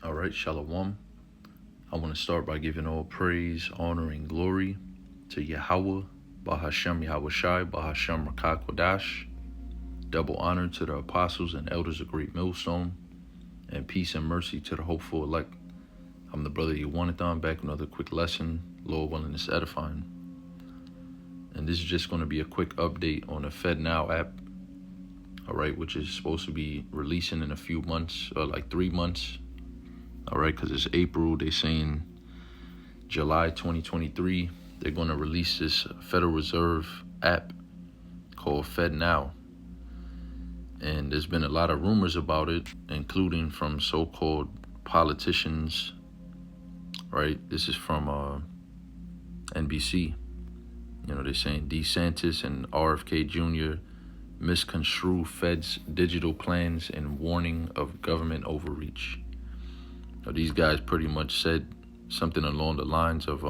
All right, Shalom. I want to start by giving all praise, honor, and glory to Yahweh, Bahashem Yahweh Shai, Bahashem Micr0ch. Double honor to the apostles and elders of Great Millstone, and peace and mercy to the hopeful elect. I'm the brother Yawanathan, back with another quick lesson. Lord willing, it's edifying. And this is just going to be a quick update on the FedNow app, all right, which is supposed to be releasing in a few months, like 3 months. All right, because it's April. They're saying July 2023, they're going to release this Federal Reserve app called FedNow. And there's been a lot of rumors about it, including from so-called politicians, right? This is from NBC. You know, they're saying DeSantis and RFK Jr. misconstrue Fed's digital plans and warning of government overreach. Now, these guys pretty much said something along the lines of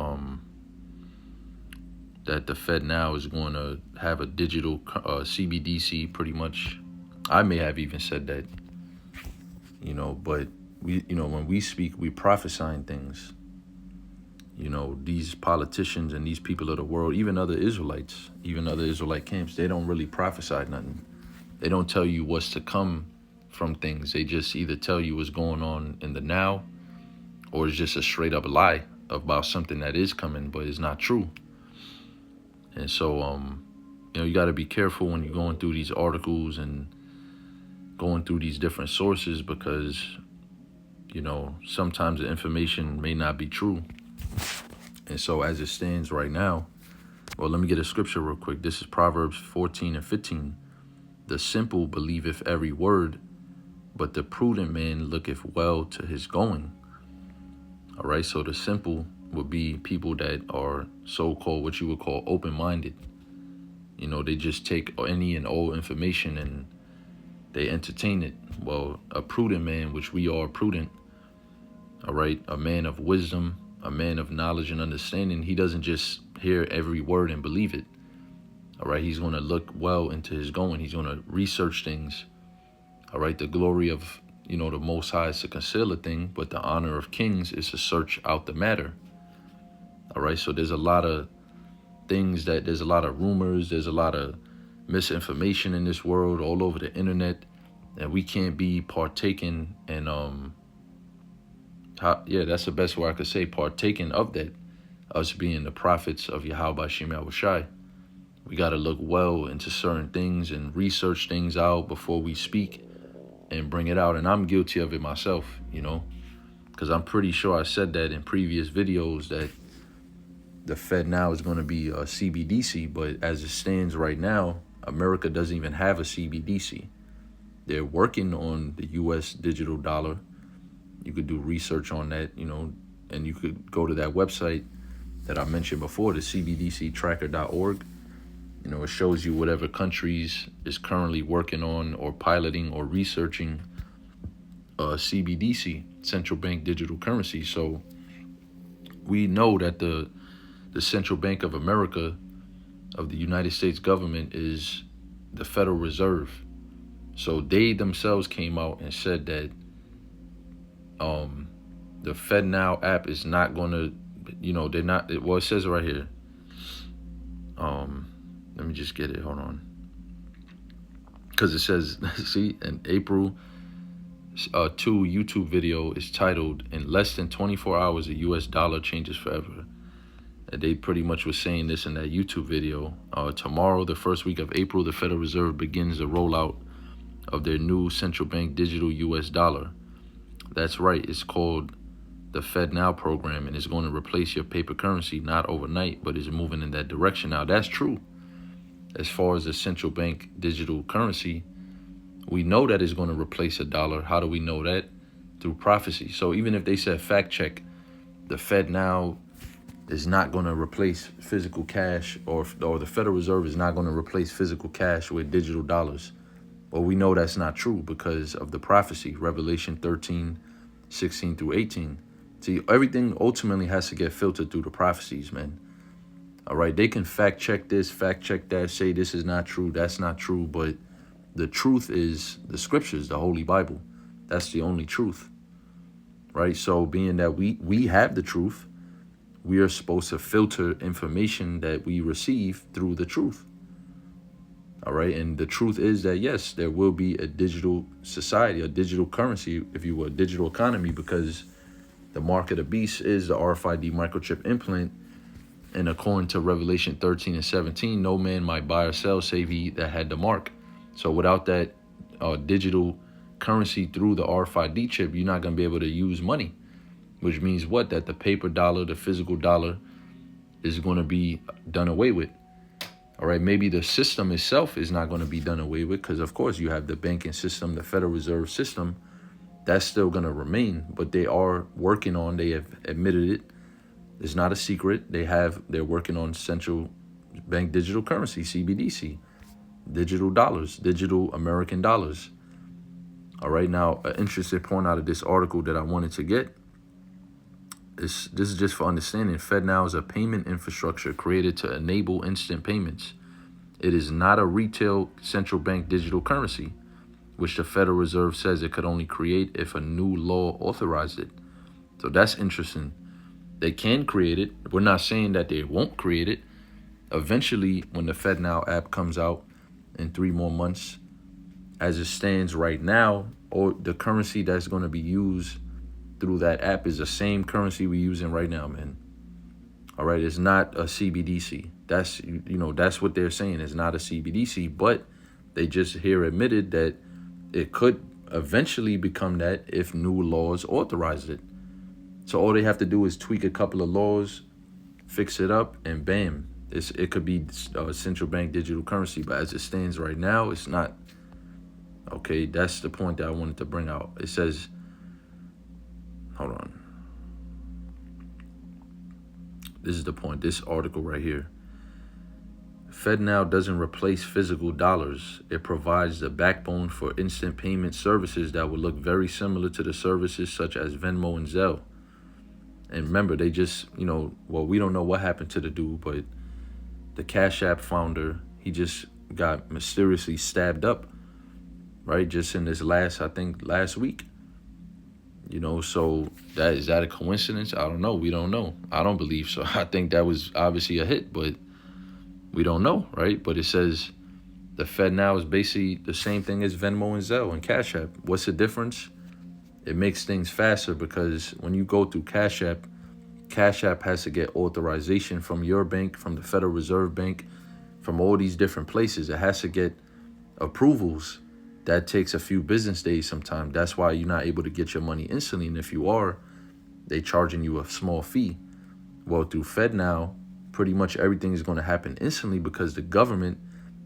that the FedNow is going to have a digital CBDC pretty much. I may have even said that, you know, but when we speak, we prophesying things. You know, these politicians and these people of the world, even other Israelites, even other Israelite camps, they don't really prophesy nothing. They don't tell you what's to come from things. They just either tell you what's going on in the now, or it's just a straight up lie about something that is coming, but it's not true. And so, you got to be careful when you're going through these articles and going through these different sources, because, sometimes the information may not be true. And so as it stands right now, well, let me get a scripture real quick. This is Proverbs 14:15. The simple believeth every word, but the prudent man looketh well to his going. All right, so the simple would be people that are so-called what you would call open-minded. You know, they just take any and all information and they entertain it. Well, a prudent man, which we are prudent, all right, a man of wisdom, a man of knowledge and understanding, he doesn't just hear every word and believe it. All right, he's going to look well into his going. He's going to research things. All right, the glory of, the Most High is to conceal a thing, but the honor of kings is to search out the matter. All right, so there's a lot of things there's a lot of rumors, there's a lot of misinformation in this world all over the internet, and we can't be partaking in, that's the best way I could say, partaking of that, us being the prophets of Yahweh Bashem Yahweh Shai. We got to look well into certain things and research things out before we speak and bring it out. And I'm guilty of it myself, because I'm pretty sure I said that in previous videos that the FedNow is going to be a CBDC, but as it stands right now, America doesn't even have a CBDC. They're working on the U.S. digital dollar. You could do research on that, and you could go to that website that I mentioned before, the cbdctracker.org. It shows you whatever countries is currently working on or piloting or researching CBDC, central bank digital currency. So we know that the Central Bank of America, of the United States government, is the Federal Reserve. So they themselves came out and said that the FedNow app is not going to, they're not, well, it says it right here. Let me just get it, hold on. Because it says, see, in April 2 YouTube video is titled, "In less than 24 hours, the US dollar changes forever." And they pretty much was saying this in that YouTube video. Tomorrow, the first week of April, the Federal Reserve begins the rollout of their new central bank digital US dollar. That's right, it's called the FedNow program, and it's going to replace your paper currency, not overnight, but it's moving in that direction. Now, that's true. As far as the central bank digital currency, we know that it's going to replace a dollar. How do we know that? Through prophecy. So even if they said fact check, the FedNow is not going to replace physical cash, or the Federal Reserve is not going to replace physical cash with digital dollars. Well, we know that's not true because of the prophecy, Revelation 13:16 through 18. See, everything ultimately has to get filtered through the prophecies, man. All right, they can fact check this, fact check that, say this is not true, that's not true, but the truth is the scriptures, the Holy Bible. That's the only truth, right? So being that we have the truth, we are supposed to filter information that we receive through the truth. All right. And the truth is that, yes, there will be a digital society, a digital currency, if you will, a digital economy, because the mark of the beast is the RFID microchip implant. And according to Revelation 13 and 17, no man might buy or sell save he that had the mark. So without that digital currency through the RFID chip, you're not going to be able to use money, which means what? That the paper dollar, the physical dollar, is going to be done away with. All right, maybe the system itself is not going to be done away with, because, of course, you have the banking system, the Federal Reserve System. That's still going to remain, but they are working on, they have admitted it. It's not a secret. They're working on central bank digital currency, CBDC, digital dollars, digital American dollars. All right, now, an interesting point out of this article that I wanted to get is, this is just for understanding, FedNow is a payment infrastructure created to enable instant payments. It is not a retail central bank digital currency, which the Federal Reserve says it could only create if a new law authorized it. So that's interesting. They can create it. We're not saying that they won't create it. Eventually, when the FedNow app comes out in 3 more months, as it stands right now, or the currency that's going to be used through that app is the same currency we're using right now, man. All right, it's not a CBDC. That's, that's what they're saying. It's not a CBDC, but they just here admitted that it could eventually become that if new laws authorize it. So all they have to do is tweak a couple of laws, fix it up, and bam, it could be a central bank digital currency. But as it stands right now, it's not. Okay, that's the point that I wanted to bring out. It says, hold on. This is the point, this article right here. FedNow doesn't replace physical dollars. It provides the backbone for instant payment services that will look very similar to the services such as Venmo and Zelle. And remember, they just, we don't know what happened to the dude, but the Cash App founder, he just got mysteriously stabbed up, right? Just in this last week. So is that a coincidence? I don't know. We don't know. I don't believe so. I think that was obviously a hit, but we don't know, right? But it says the FedNow is basically the same thing as Venmo and Zelle and Cash App. What's the difference? It makes things faster, because when you go through Cash App has to get authorization from your bank, from the Federal Reserve Bank, from all these different places. It has to get approvals. That takes a few business days sometimes. That's why you're not able to get your money instantly. And if you are, they charging you a small fee. Well, through FedNow, pretty much everything is going to happen instantly, because the government,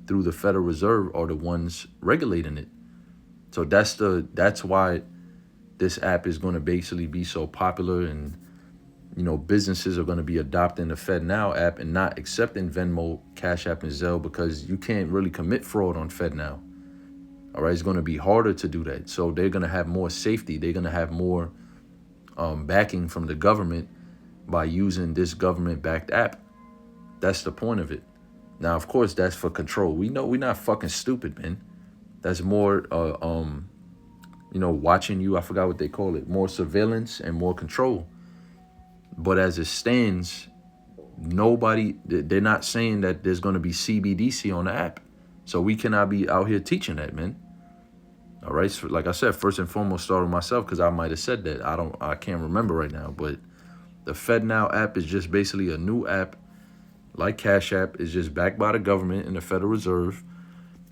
through the Federal Reserve, are the ones regulating it. So that's why this app is going to basically be so popular, and businesses are going to be adopting the FedNow app and not accepting Venmo, Cash App, and Zelle, because you can't really commit fraud on FedNow. All right, it's going to be harder to do that. So they're going to have more safety. They're going to have more backing from the government by using this government-backed app. That's the point of it. Now, of course, that's for control. We know we're not fucking stupid, man. That's more, watching you. I forgot what they call it. More surveillance and more control. But as it stands, they're not saying that there's going to be CBDC on the app. So we cannot be out here teaching that, man. All right. So like I said, first and foremost, start with myself, because I might have said that. I can't remember right now. But the FedNow app is just basically a new app, like Cash App, is just backed by the government and the Federal Reserve,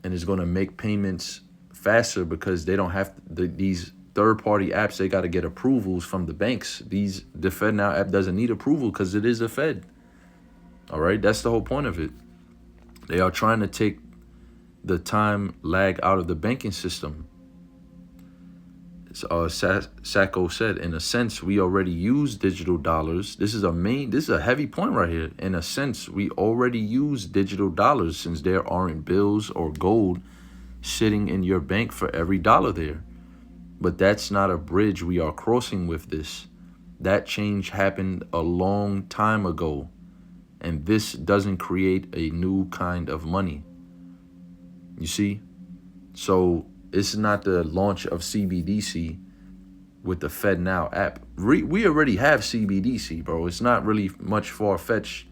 and it's going to make payments faster, because they don't have these third-party apps. They got to get approvals from the banks. The FedNow app doesn't need approval, because it is a Fed. All right. That's the whole point of it. They are trying to take the time lag out of the banking system. Sacco said, in a sense, we already use digital dollars. This is a heavy point right here. In a sense, we already use digital dollars, since there aren't bills or gold sitting in your bank for every dollar there. But that's not a bridge we are crossing with this. That change happened a long time ago, and this doesn't create a new kind of money. You see? So it's not the launch of CBDC with the FedNow app. We already have CBDC, bro. It's not really much far-fetched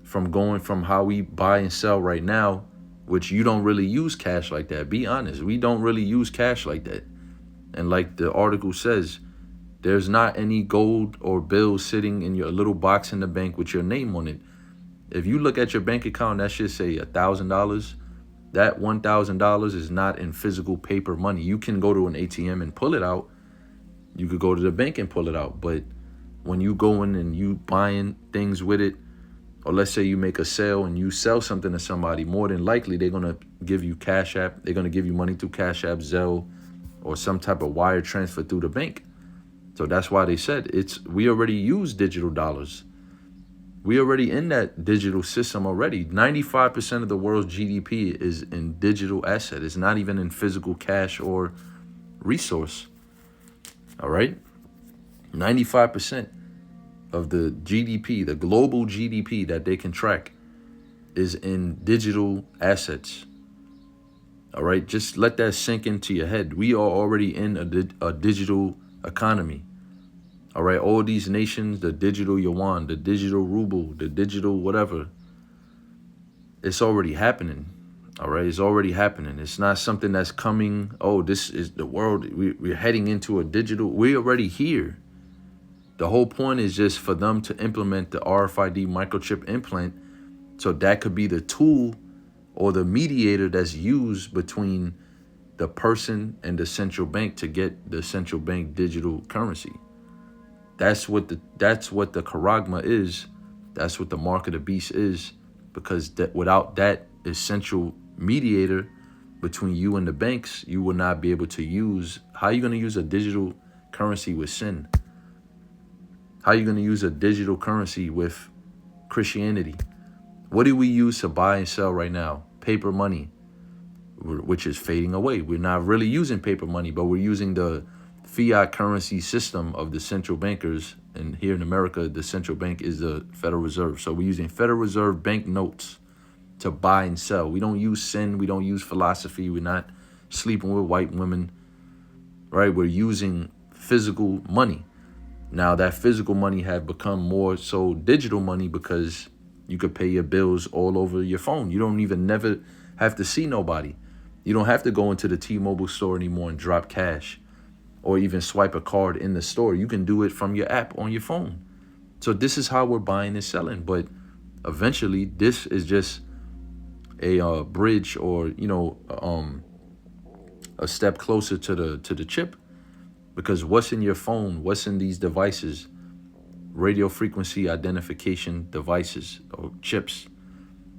from going from how we buy and sell right now, which you don't really use cash like that. Be honest, we don't really use cash like that. And like the article says, there's not any gold or bills sitting in your little box in the bank with your name on it. If you look at your bank account, that should say $1,000. That $1,000 is not in physical paper money. You can go to an ATM and pull it out. You could go to the bank and pull it out. But when you go in and you buying things with it, or let's say you make a sale and you sell something to somebody, more than likely they're going to give you Cash App. They're going to give you money through Cash App, Zelle, or some type of wire transfer through the bank. So that's why they said we already use digital dollars. We already in that digital system already. 95% of the world's GDP is in digital asset. It's not even in physical cash or resource. All right? 95% of the GDP, the global GDP that they can track, is in digital assets. All right? Just let that sink into your head. We are already in a digital economy. All right, all these nations, the digital yuan, the digital ruble, the digital whatever, it's already happening. All right, it's already happening. It's not something that's coming. Oh, this is the world. We're heading into a digital. We're already here. The whole point is just for them to implement the RFID microchip implant, so that could be the tool or the mediator that's used between the person and the central bank to get the central bank digital currency. That's what the charagma is. That's what the mark of the beast is. Because without that essential mediator between you and the banks, you will not be able to use. How are you going to use a digital currency with sin? How are you going to use a digital currency with Christianity? What do we use to buy and sell right now? Paper money, which is fading away. We're not really using paper money, but we're using the fiat currency system of the central bankers. And here in America, the central bank is the Federal Reserve. So we're using Federal Reserve bank notes to buy and sell. We don't use sin. We don't use philosophy. We're not sleeping with white women, right? We're using physical money. Now that physical money have become more so digital money because you could pay your bills all over your phone. You don't even never have to see nobody. You don't have to go into the T-Mobile store anymore and drop cash, or even swipe a card in the store. You can do it from your app on your phone. So this is how we're buying and selling. But eventually, this is just a bridge, or a step closer to the chip. Because what's in your phone, what's in these devices, radio frequency identification devices or chips,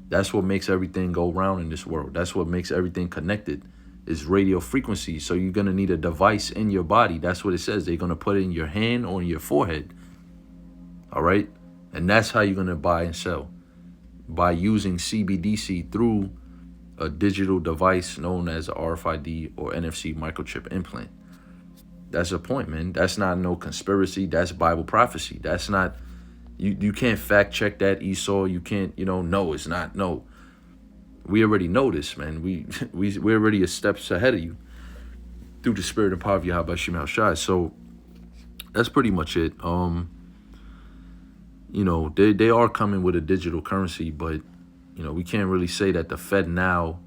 that's what makes everything go round in this world. That's what makes everything connected. Is radio frequency. So you're going to need a device in your body. That's what it says. They're going to put it in your hand or in your forehead. All right. And that's how you're going to buy and sell, by using CBDC through a digital device known as a RFID or NFC microchip implant. That's the point, man. That's not no conspiracy. That's Bible prophecy. That's not, you can't fact check that, Esau. You can't, no, it's not. No. We already know this, man. We're already a steps ahead of you through the spirit and power of Yahweh Micr0ch. So that's pretty much it. They are coming with a digital currency, but we can't really say that the FedNow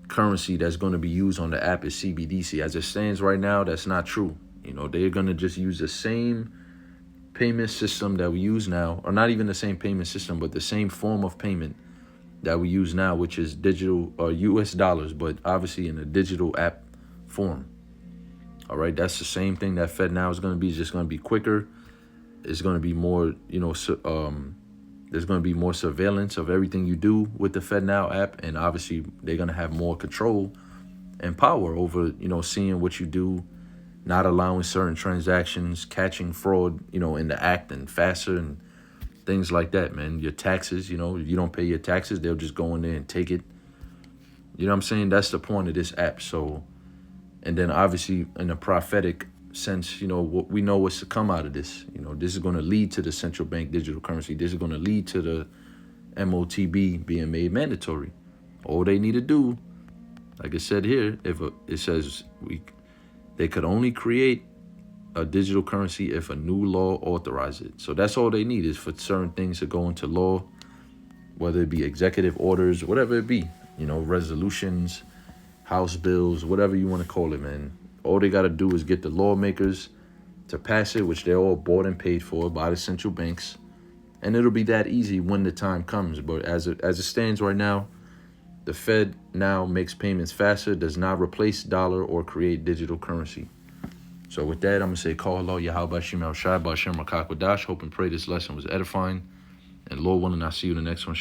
currency that's going to be used on the app is CBDC. As it stands right now, that's not true. They're going to just use the same payment system that we use now, or not even the same payment system, but the same form of payment that we use now, which is digital or US dollars, but obviously in a digital app form. All right, that's the same thing that FedNow is going to be. It's just going to be quicker. It's going to be more, there's going to be more surveillance of everything you do with the FedNow app, and obviously they're going to have more control and power over, seeing what you do, not allowing certain transactions, catching fraud, in the act, and faster and things like that, man. Your taxes, if you don't pay your taxes, they'll just go in there and take it. You know what I'm saying? That's the point of this app. So, and then obviously in a prophetic sense, we know what's to come out of this. This is going to lead to the central bank digital currency. This is going to lead to the MOTB being made mandatory. All they need to do, like I said here, it says they could only create a digital currency if a new law authorizes it. So that's all they need is for certain things to go into law, whether it be executive orders, whatever it be, resolutions, House bills, whatever you want to call it, man. All they got to do is get the lawmakers to pass it, which they're all bought and paid for by the central banks. And it'll be that easy when the time comes. But as it stands right now, the Fed now makes payments faster, does not replace dollar or create digital currency. So with that, I'm going to say, call Allah, Yahweh, Shemel Shai, Ba'ashem, Rakak Wadash. Hope and pray this lesson was edifying. And Lord willing, I'll see you in the next one.